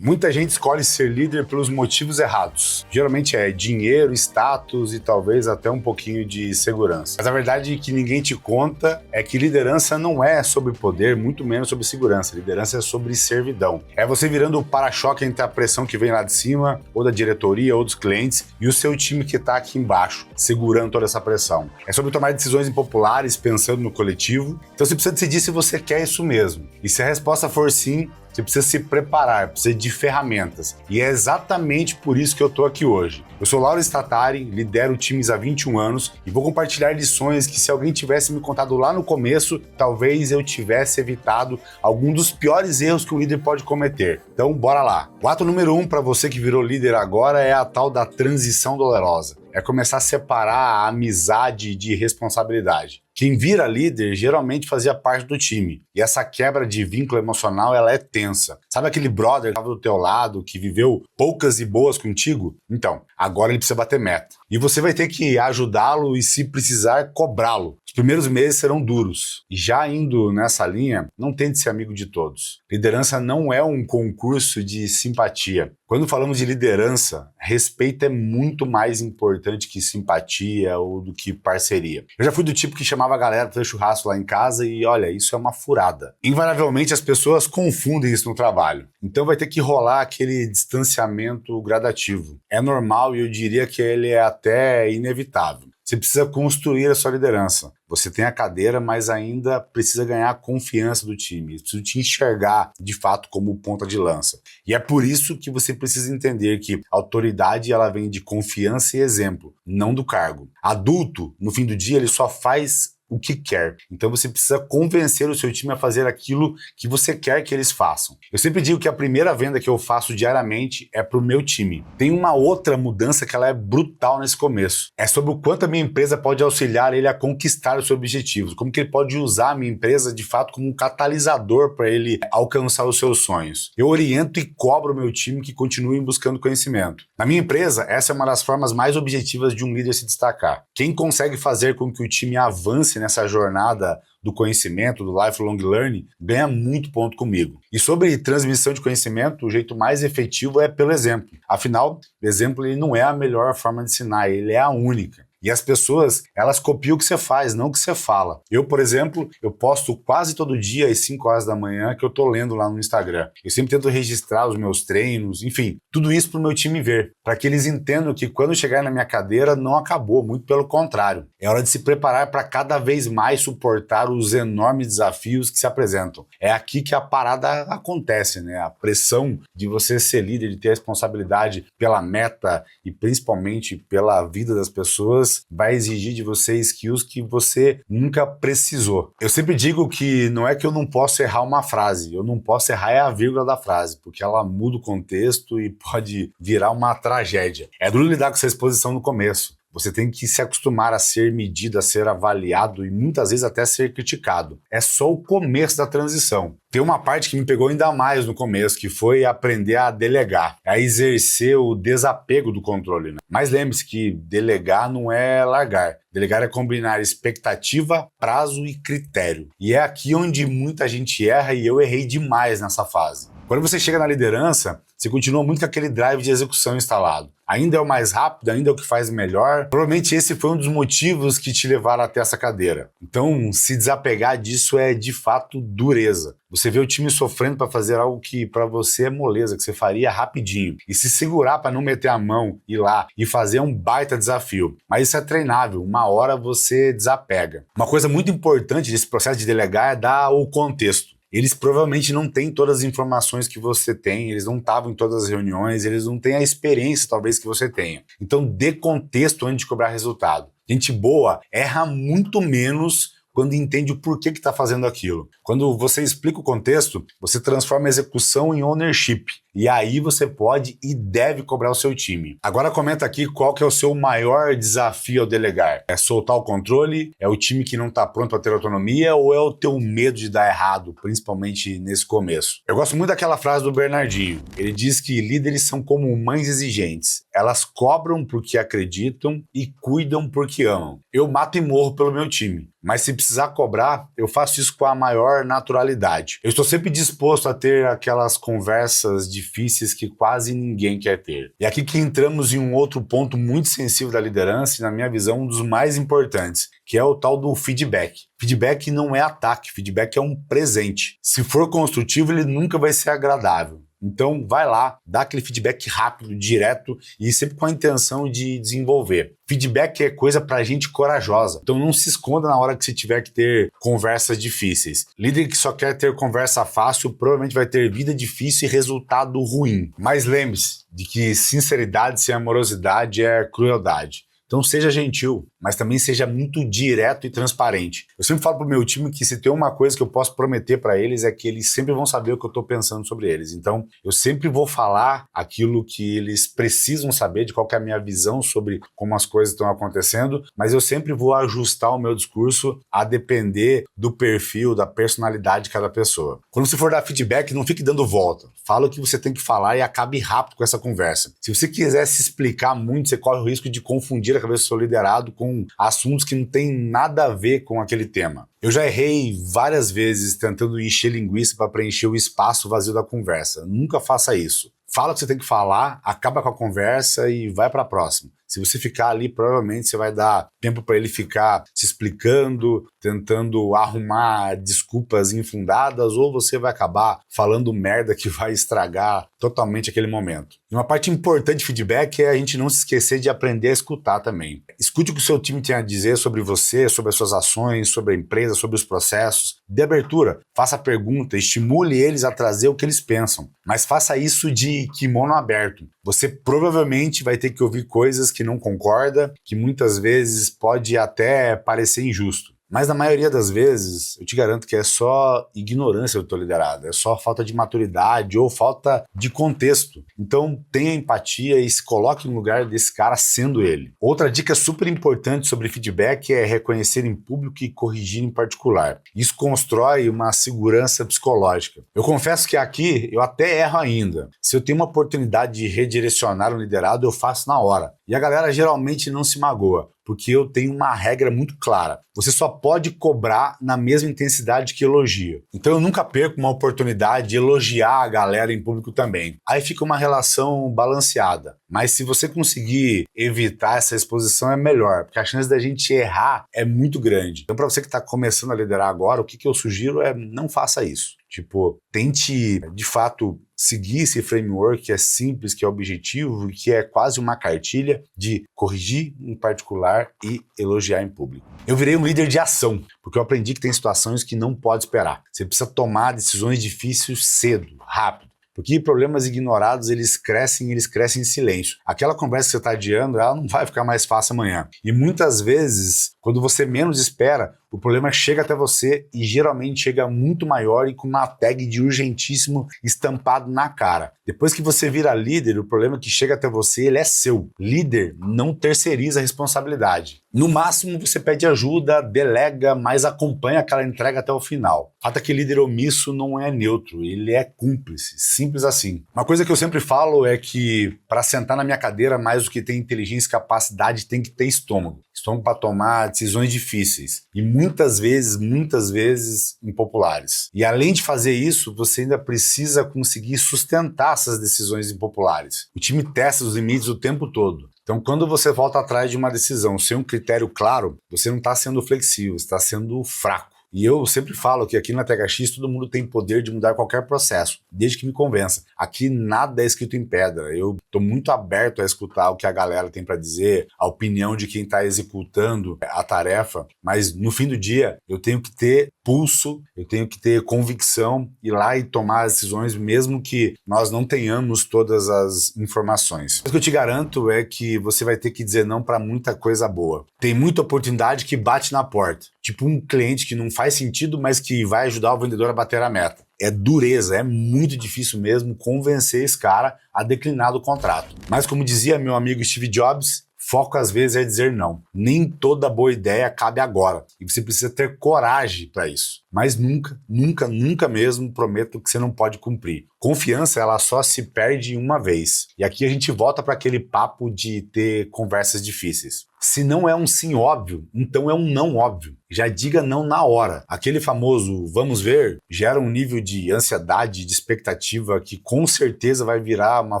Muita gente escolhe ser líder pelos motivos errados. Geralmente é dinheiro, status e talvez até um pouquinho de segurança. Mas a verdade que ninguém te conta é que liderança não é sobre poder, muito menos sobre segurança. Liderança é sobre servidão. É você virando o para-choque entre a pressão que vem lá de cima, ou da diretoria, ou dos clientes, e o seu time que está aqui embaixo, segurando toda essa pressão. É sobre tomar decisões impopulares, pensando no coletivo. Então você precisa decidir se você quer isso mesmo. E se a resposta for sim, você precisa se preparar, precisa de ferramentas. E é exatamente por isso que eu estou aqui hoje. Eu sou Lauro Statari, lidero times há 21 anos e vou compartilhar lições que se alguém tivesse me contado lá no começo, talvez eu tivesse evitado algum dos piores erros que um líder pode cometer. Então, bora lá. O ato número 1 para você que virou líder agora é a tal da transição dolorosa. É começar a separar a amizade de responsabilidade. Quem vira líder geralmente fazia parte do time. E essa quebra de vínculo emocional, ela é tensa. Sabe aquele brother que estava do teu lado, que viveu poucas e boas contigo? Então, agora ele precisa bater meta. E você vai ter que ajudá-lo e, se precisar, cobrá-lo. Os primeiros meses serão duros. E já indo nessa linha, não tente ser amigo de todos. Liderança não é um concurso de simpatia. Quando falamos de liderança, respeito é muito mais importante que simpatia ou do que parceria. Eu já fui do tipo que chamava a galera para fazer churrasco lá em casa e olha, isso é uma furada. Invariavelmente as pessoas confundem isso no trabalho. Então vai ter que rolar aquele distanciamento gradativo. É normal e eu diria que ele é até inevitável. Você precisa construir a sua liderança. Você tem a cadeira, mas ainda precisa ganhar a confiança do time. Eles precisam te enxergar, de fato, como ponta de lança. E é por isso que você precisa entender que a autoridade ela vem de confiança e exemplo, não do cargo. Adulto, no fim do dia, ele só faz o que quer. Então você precisa convencer o seu time a fazer aquilo que você quer que eles façam. Eu sempre digo que a primeira venda que eu faço diariamente é para o meu time. Tem uma outra mudança que ela é brutal nesse começo. É sobre o quanto a minha empresa pode auxiliar ele a conquistar os seus objetivos. Como que ele pode usar a minha empresa de fato como um catalisador para ele alcançar os seus sonhos. Eu oriento e cobro o meu time que continuem buscando conhecimento. Na minha empresa, essa é uma das formas mais objetivas de um líder se destacar. Quem consegue fazer com que o time avance nessa jornada do conhecimento, do lifelong learning, ganha muito ponto comigo. E sobre transmissão de conhecimento, o jeito mais efetivo é pelo exemplo. Afinal, o exemplo ele não é a melhor forma de ensinar, ele é a única. E as pessoas, elas copiam o que você faz, não o que você fala. Eu, por exemplo, eu posto quase todo dia às 5 horas da manhã que eu tô lendo lá no Instagram. Eu sempre tento registrar os meus treinos, enfim, tudo isso pro meu time ver, para que eles entendam que quando chegar na minha cadeira não acabou, muito pelo contrário. É hora de se preparar para cada vez mais suportar os enormes desafios que se apresentam. É aqui que a parada acontece, né? A pressão de você ser líder, de ter a responsabilidade pela meta e principalmente pela vida das pessoas vai exigir de você skills que você nunca precisou. Eu sempre digo que não é que eu não posso errar uma frase, eu não posso errar é a vírgula da frase, porque ela muda o contexto e pode virar uma tragédia. É duro lidar com essa exposição no começo. Você tem que se acostumar a ser medido, a ser avaliado e muitas vezes até ser criticado. É só o começo da transição. Tem uma parte que me pegou ainda mais no começo, que foi aprender a delegar, a exercer o desapego do controle, né? Mas lembre-se que delegar não é largar. Delegar é combinar expectativa, prazo e critério. E é aqui onde muita gente erra e eu errei demais nessa fase. Quando você chega na liderança, você continua muito com aquele drive de execução instalado. Ainda é o mais rápido, ainda é o que faz melhor. Provavelmente esse foi um dos motivos que te levaram até essa cadeira. Então, se desapegar disso é de fato dureza. Você vê o time sofrendo para fazer algo que para você é moleza, que você faria rapidinho. E se segurar para não meter a mão, ir lá e fazer um baita desafio. Mas isso é treinável, uma hora você desapega. Uma coisa muito importante desse processo de delegar é dar o contexto. Eles provavelmente não têm todas as informações que você tem, eles não estavam em todas as reuniões, eles não têm a experiência talvez que você tenha. Então dê contexto antes de cobrar resultado. Gente boa erra muito menos quando entende o porquê que está fazendo aquilo. Quando você explica o contexto, você transforma a execução em ownership. E aí você pode e deve cobrar o seu time. Agora comenta aqui qual que é o seu maior desafio ao delegar. É soltar o controle? É o time que não está pronto para ter autonomia? Ou é o teu medo de dar errado, principalmente nesse começo? Eu gosto muito daquela frase do Bernardinho. Ele diz que líderes são como mães exigentes. Elas cobram porque acreditam e cuidam porque amam. Eu mato e morro pelo meu time. Mas se precisar cobrar, eu faço isso com a maior naturalidade. Eu estou sempre disposto a ter aquelas conversas difíceis difíceis que quase ninguém quer ter. E aqui que entramos em um outro ponto muito sensível da liderança e, na minha visão, um dos mais importantes, que é o tal do feedback. Feedback não é ataque, feedback é um presente. Se for construtivo, ele nunca vai ser agradável. Então vai lá, dá aquele feedback rápido, direto e sempre com a intenção de desenvolver. Feedback é coisa pra gente corajosa, então não se esconda na hora que você tiver que ter conversas difíceis. Líder que só quer ter conversa fácil provavelmente vai ter vida difícil e resultado ruim. Mas lembre-se de que sinceridade sem amorosidade é crueldade. Então seja gentil, mas também seja muito direto e transparente. Eu sempre falo pro meu time que se tem uma coisa que eu posso prometer para eles é que eles sempre vão saber o que eu tô pensando sobre eles. Então eu sempre vou falar aquilo que eles precisam saber, de qual que é a minha visão sobre como as coisas estão acontecendo, mas eu sempre vou ajustar o meu discurso a depender do perfil, da personalidade de cada pessoa. Quando você for dar feedback, não fique dando volta. Fala o que você tem que falar e acabe rápido com essa conversa. Se você quiser se explicar muito, você corre o risco de confundir a cabeça do seu liderado com assuntos que não tem nada a ver com aquele tema. Eu já errei várias vezes tentando encher linguiça para preencher o espaço vazio da conversa. Nunca faça isso. Fala o que você tem que falar, acaba com a conversa e vai para a próxima. Se você ficar ali, provavelmente você vai dar tempo para ele ficar se explicando, tentando arrumar desculpas infundadas, ou você vai acabar falando merda que vai estragar totalmente aquele momento. E uma parte importante de feedback é a gente não se esquecer de aprender a escutar também. Escute o que o seu time tem a dizer sobre você, sobre as suas ações, sobre a empresa, sobre os processos. Dê abertura, faça pergunta, estimule eles a trazer o que eles pensam. Mas faça isso de kimono aberto. Você provavelmente vai ter que ouvir coisas que não concorda, que muitas vezes pode até parecer injusto. Mas na maioria das vezes, eu te garanto que é só ignorância do teu liderado, é só falta de maturidade ou falta de contexto. Então tenha empatia e se coloque no lugar desse cara sendo ele. Outra dica super importante sobre feedback é reconhecer em público e corrigir em particular. Isso constrói uma segurança psicológica. Eu confesso que aqui eu até erro ainda. Se eu tenho uma oportunidade de redirecionar um liderado, eu faço na hora. E a galera geralmente não se magoa, porque eu tenho uma regra muito clara. Você só pode cobrar na mesma intensidade que elogia. Então eu nunca perco uma oportunidade de elogiar a galera em público também. Aí fica uma relação balanceada. Mas se você conseguir evitar essa exposição é melhor, porque a chance da gente errar é muito grande. Então para você que está começando a liderar agora, o que eu sugiro é não faça isso. Tipo, tente de fato seguir esse framework que é simples, que é objetivo e que é quase uma cartilha de corrigir em particular e elogiar em público. Eu virei um líder de ação, porque eu aprendi que tem situações que não pode esperar. Você precisa tomar decisões difíceis cedo, rápido. Porque problemas ignorados, eles crescem em silêncio. Aquela conversa que você está adiando, ela não vai ficar mais fácil amanhã. E muitas vezes, quando você menos espera, o problema chega até você e geralmente chega muito maior e com uma tag de urgentíssimo estampado na cara. Depois que você vira líder, o problema que chega até você, ele é seu. Líder não terceiriza a responsabilidade. No máximo, você pede ajuda, delega, mas acompanha aquela entrega até o final. O fato é que líder omisso não é neutro, ele é cúmplice, simples assim. Uma coisa que eu sempre falo é que para sentar na minha cadeira, mais do que ter inteligência e capacidade, tem que ter estômago. Estômago para tomar decisões difíceis. E muitas vezes impopulares. E além de fazer isso, você ainda precisa conseguir sustentar essas decisões impopulares. O time testa os limites o tempo todo. Então, quando você volta atrás de uma decisão sem um critério claro, você não está sendo flexível, você está sendo fraco. E eu sempre falo que aqui na THX todo mundo tem poder de mudar qualquer processo, desde que me convença. Aqui nada é escrito em pedra. Eu estou muito aberto a escutar o que a galera tem para dizer, a opinião de quem está executando a tarefa, mas no fim do dia eu tenho que ter pulso, eu tenho que ter convicção, ir lá e tomar as decisões, mesmo que nós não tenhamos todas as informações. O que eu te garanto é que você vai ter que dizer não para muita coisa boa. Tem muita oportunidade que bate na porta. Tipo um cliente que não faz sentido, mas que vai ajudar o vendedor a bater a meta. É dureza, é muito difícil mesmo convencer esse cara a declinar do contrato. Mas como dizia meu amigo Steve Jobs, foco às vezes é dizer não. Nem toda boa ideia cabe agora. E você precisa ter coragem para isso. Mas nunca mesmo prometo que você não pode cumprir. Confiança, ela só se perde uma vez. E aqui a gente volta para aquele papo de ter conversas difíceis. Se não é um sim óbvio, então é um não óbvio. Já diga não na hora. Aquele famoso vamos ver gera um nível de ansiedade, de expectativa que com certeza vai virar uma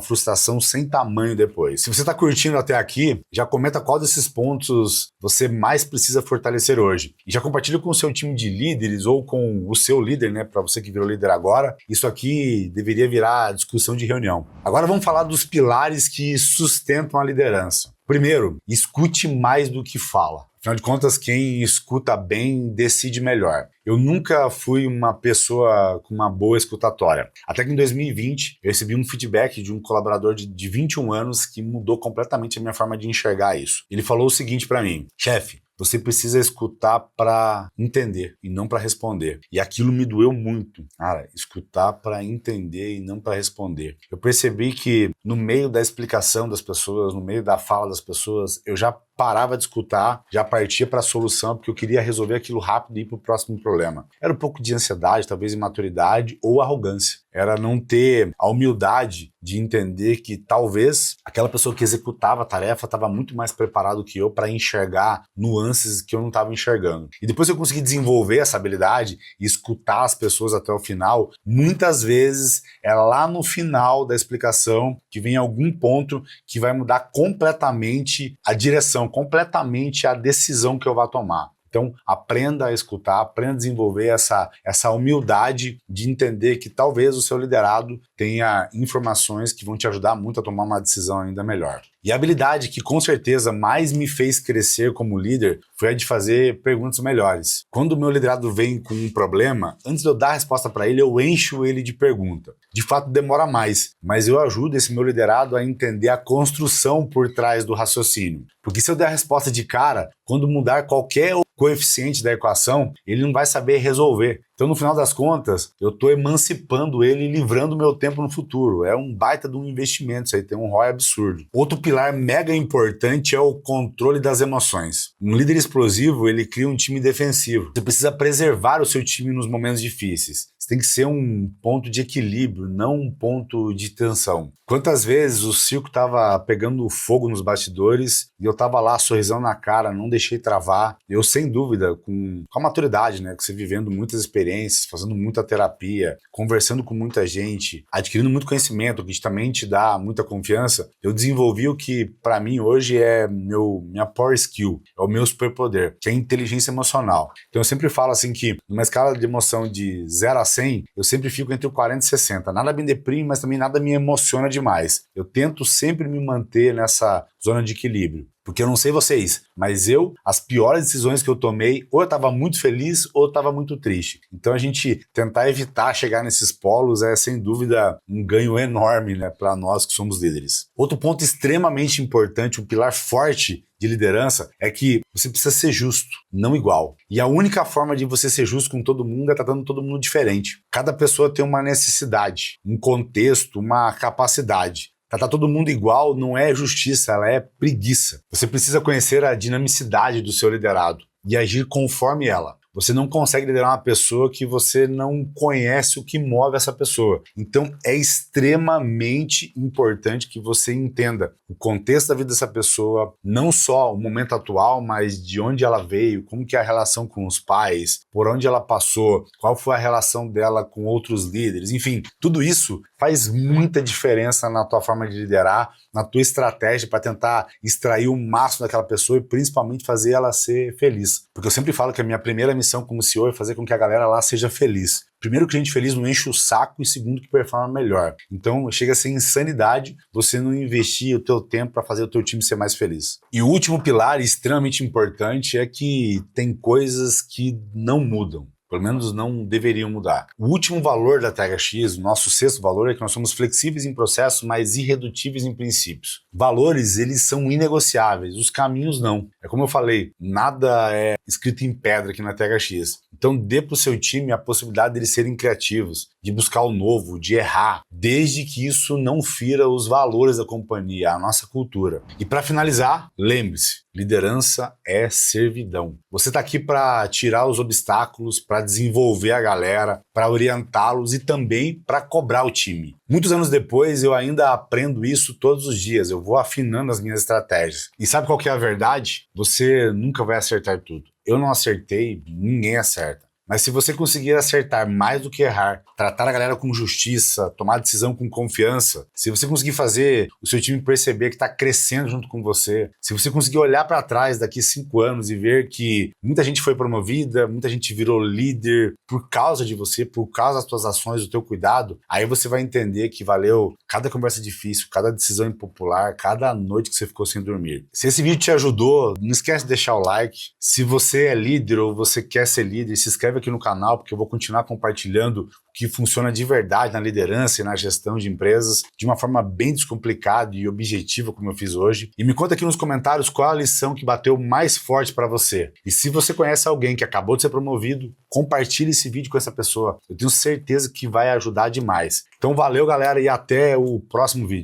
frustração sem tamanho depois. Se você está curtindo até aqui, já comenta qual desses pontos você mais precisa fortalecer hoje. E já compartilha com o seu time de líderes ou com o seu líder, né? Para você que virou líder agora. Isso aqui deveria virar discussão de reunião. Agora vamos falar dos pilares que sustentam a liderança. Primeiro, escute mais do que fala. Afinal de contas, quem escuta bem decide melhor. Eu nunca fui uma pessoa com uma boa escutatória. Até que em 2020, eu recebi um feedback de um colaborador de 21 anos que mudou completamente a minha forma de enxergar isso. Ele falou o seguinte para mim: chefe, você precisa escutar para entender e não para responder. E aquilo me doeu muito. Cara, escutar para entender e não para responder. Eu percebi que no meio da explicação das pessoas, no meio da fala das pessoas, eu já parava de escutar, já partia para a solução, porque eu queria resolver aquilo rápido e ir para o próximo problema. Era um pouco de ansiedade, talvez imaturidade ou arrogância. Era não ter a humildade de entender que talvez aquela pessoa que executava a tarefa estava muito mais preparado que eu para enxergar nuances que eu não estava enxergando. E depois eu consegui desenvolver essa habilidade e escutar as pessoas até o final. Muitas vezes é lá no final da explicação que vem algum ponto que vai mudar completamente a direção, completamente a decisão que eu vou tomar. Então, aprenda a escutar, aprenda a desenvolver essa humildade de entender que talvez o seu liderado tenha informações que vão te ajudar muito a tomar uma decisão ainda melhor. E a habilidade que com certeza mais me fez crescer como líder foi a de fazer perguntas melhores. Quando o meu liderado vem com um problema, antes de eu dar a resposta para ele, eu encho ele de pergunta. De fato, demora mais, mas eu ajudo esse meu liderado a entender a construção por trás do raciocínio. Porque se eu der a resposta de cara, quando mudar qualquer coeficiente da equação, ele não vai saber resolver. Então, no final das contas, eu estou emancipando ele e livrando o meu tempo no futuro. É um baita de um investimento, isso aí tem um ROI absurdo. Outro pilar mega importante é o controle das emoções. Um líder explosivo, ele cria um time defensivo. Você precisa preservar o seu time nos momentos difíceis. Você tem que ser um ponto de equilíbrio, não um ponto de tensão. Quantas vezes o circo estava pegando fogo nos bastidores e eu estava lá, sorrisão na cara, não deixei travar. Eu, sem dúvida, com a maturidade, né, que você vivendo muitas experiências, fazendo muita terapia, conversando com muita gente, adquirindo muito conhecimento, que também te dá muita confiança, eu desenvolvi o que, para mim, hoje é minha power skill, é o meu superpoder, que é a inteligência emocional. Então, eu sempre falo assim que, numa escala de emoção de 0 a 100, eu sempre fico entre o 40 e 60. Nada me deprime, mas também nada me emociona demais. Eu tento sempre me manter nessa zona de equilíbrio. Porque eu não sei vocês, mas as piores decisões que eu tomei, ou eu estava muito feliz ou eu estava muito triste. Então a gente tentar evitar chegar nesses polos é sem dúvida um ganho enorme, né, para nós que somos líderes. Outro ponto extremamente importante, um pilar forte de liderança, é que você precisa ser justo, não igual. E a única forma de você ser justo com todo mundo é tratando todo mundo diferente. Cada pessoa tem uma necessidade, um contexto, uma capacidade. Tratar todo mundo igual não é justiça, ela é preguiça. Você precisa conhecer a dinamicidade do seu liderado e agir conforme ela. Você não consegue liderar uma pessoa que você não conhece o que move essa pessoa. Então é extremamente importante que você entenda o contexto da vida dessa pessoa, não só o momento atual, mas de onde ela veio, como que é a relação com os pais, por onde ela passou, qual foi a relação dela com outros líderes, enfim, tudo isso faz muita diferença na tua forma de liderar, na tua estratégia para tentar extrair o máximo daquela pessoa e principalmente fazer ela ser feliz. Porque eu sempre falo que a minha primeira missão como CEO é fazer com que a galera lá seja feliz. Primeiro, que gente feliz não enche o saco, e segundo, que performa melhor. Então chega a ser insanidade você não investir o teu tempo para fazer o teu time ser mais feliz. E o último pilar extremamente importante é que tem coisas que não mudam. Pelo menos não deveriam mudar. O último valor da THX, o nosso sexto valor, é que nós somos flexíveis em processos, mas irredutíveis em princípios. Valores, eles são inegociáveis, os caminhos não. É como eu falei, nada é escrito em pedra aqui na THX. Então dê para o seu time a possibilidade de eles serem criativos, de buscar o novo, de errar, desde que isso não fira os valores da companhia, a nossa cultura. E para finalizar, lembre-se, Liderança é servidão. Você está aqui para tirar os obstáculos, para desenvolver a galera, para orientá-los e também para cobrar o time. Muitos anos depois, eu ainda aprendo isso todos os dias. Eu vou afinando as minhas estratégias. E sabe qual que é a verdade? Você nunca vai acertar tudo. Eu não acertei, ninguém acerta. Mas se você conseguir acertar mais do que errar, tratar a galera com justiça, tomar decisão com confiança, se você conseguir fazer o seu time perceber que está crescendo junto com você, se você conseguir olhar para trás daqui 5 anos e ver que muita gente foi promovida, muita gente virou líder por causa de você, por causa das suas ações, do teu cuidado, aí você vai entender que valeu cada conversa difícil, cada decisão impopular, cada noite que você ficou sem dormir. Se esse vídeo te ajudou, não esquece de deixar o like. Se você é líder ou você quer ser líder, se inscreve aqui no canal, porque eu vou continuar compartilhando o que funciona de verdade na liderança e na gestão de empresas de uma forma bem descomplicada e objetiva, como eu fiz hoje. E me conta aqui nos comentários qual a lição que bateu mais forte para você. E se você conhece alguém que acabou de ser promovido, compartilhe esse vídeo com essa pessoa. Eu tenho certeza que vai ajudar demais. Então valeu, galera, e até o próximo vídeo.